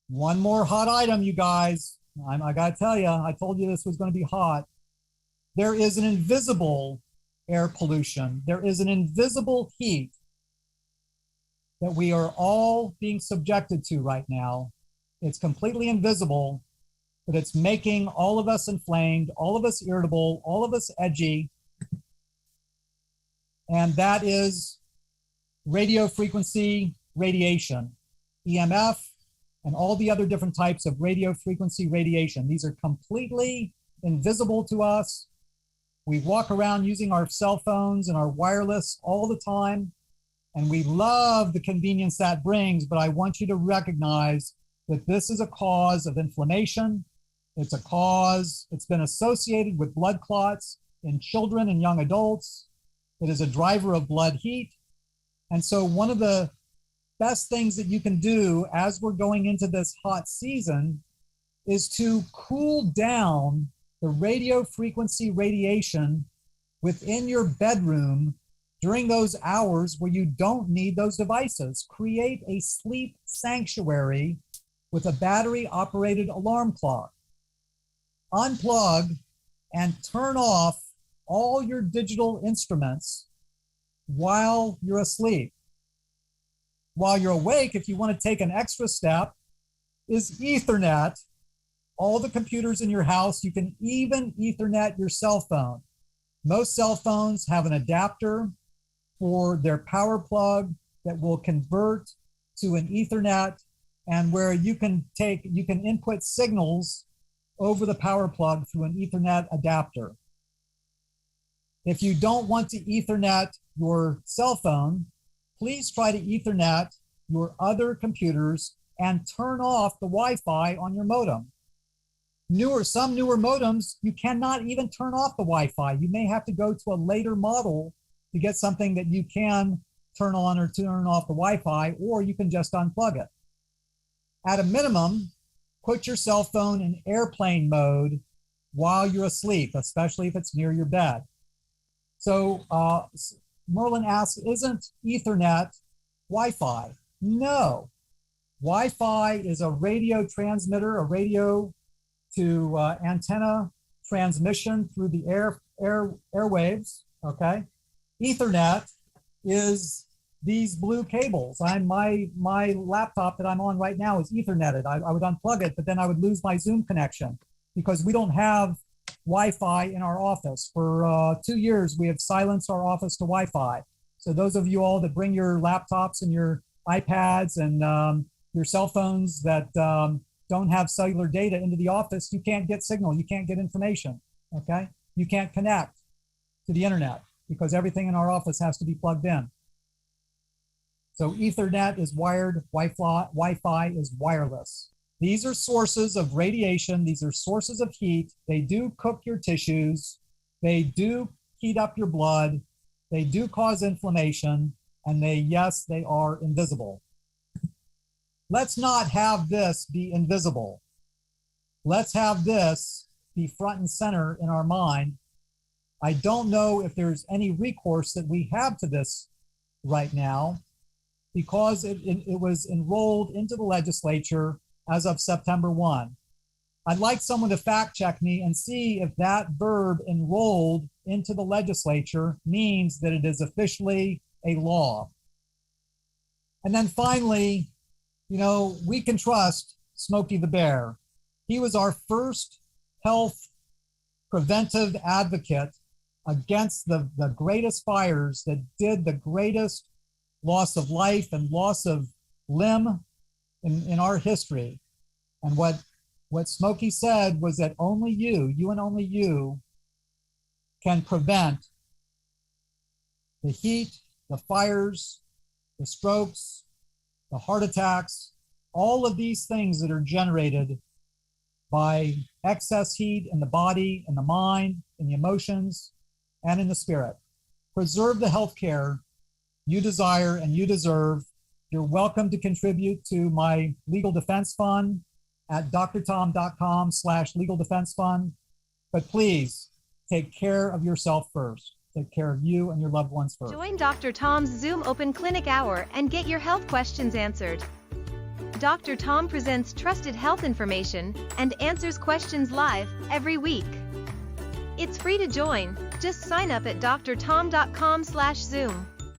One more hot item, you guys. I got to tell you, I told you this was going to be hot. There is an invisible air pollution. There is an invisible heat that we are all being subjected to right now. It's completely invisible, but it's making all of us inflamed, all of us irritable, all of us edgy. And that is radio frequency radiation, EMF, and all the other different types of radio frequency radiation. These are completely invisible to us. We walk around using our cell phones and our wireless all the time, and we love the convenience that brings, but I want you to recognize that this is a cause of inflammation. It's a cause, it's been associated with blood clots in children and young adults. It is a driver of blood heat. And so one of the best things that you can do as we're going into this hot season is to cool down the radio frequency radiation within your bedroom during those hours where you don't need those devices. Create a sleep sanctuary with a battery-operated alarm clock. Unplug and turn off all your digital instruments while you're asleep. While you're awake, if you want to take an extra step, is Ethernet all the computers in your house. You can even Ethernet your cell phone. Most cell phones have an adapter for their power plug that will convert to an Ethernet, and where you can input signals over the power plug through an Ethernet adapter. If you don't want to Ethernet your cell phone, please try to Ethernet your other computers and turn off the Wi-Fi on your modem. Some newer modems, you cannot even turn off the Wi-Fi. You may have to go to a later model to get something that you can turn on or turn off the Wi-Fi, or you can just unplug it. At a minimum, put your cell phone in airplane mode while you're asleep, especially if it's near your bed. So Merlin asks, isn't Ethernet Wi-Fi? No. Wi-Fi is a radio transmitter, a radio to antenna transmission through the airwaves, okay? Ethernet is these blue cables. My laptop that I'm on right now is Etherneted. I would unplug it, but then I would lose my Zoom connection because we don't have Wi-Fi in our office. For 2 years, we have silenced our office to Wi-Fi. So those of you all that bring your laptops and your iPads and your cell phones that don't have cellular data into the office, you can't get signal, you can't get information, okay? You can't connect to the internet because everything in our office has to be plugged in. So Ethernet is wired, Wi-Fi is wireless. These are sources of radiation. These are sources of heat. They do cook your tissues. They do heat up your blood. They do cause inflammation. And yes, they are invisible. Let's not have this be invisible. Let's have this be front and center in our mind. I don't know if there's any recourse that we have to this right now because it was enrolled into the legislature as of September 1. I'd like someone to fact check me and see if that verb enrolled into the legislature means that it is officially a law. And then finally, you know, we can trust Smokey the Bear. He was our first health preventive advocate against the greatest fires that did the greatest loss of life and loss of limb in our history. And what Smokey said was that only you and only you can prevent the heat, the fires, the strokes, the heart attacks, all of these things that are generated by excess heat in the body, in the mind, in the emotions, and in the spirit. Preserve the health care you desire and you deserve. You're welcome to contribute to my legal defense fund at drtom.com/legal defense fund. But please take care of yourself first. Take care of you and your loved ones first. Join Dr. Tom's Zoom Open Clinic Hour and get your health questions answered. Dr. Tom presents trusted health information and answers questions live every week. It's free to join. Just sign up at drtom.com/Zoom.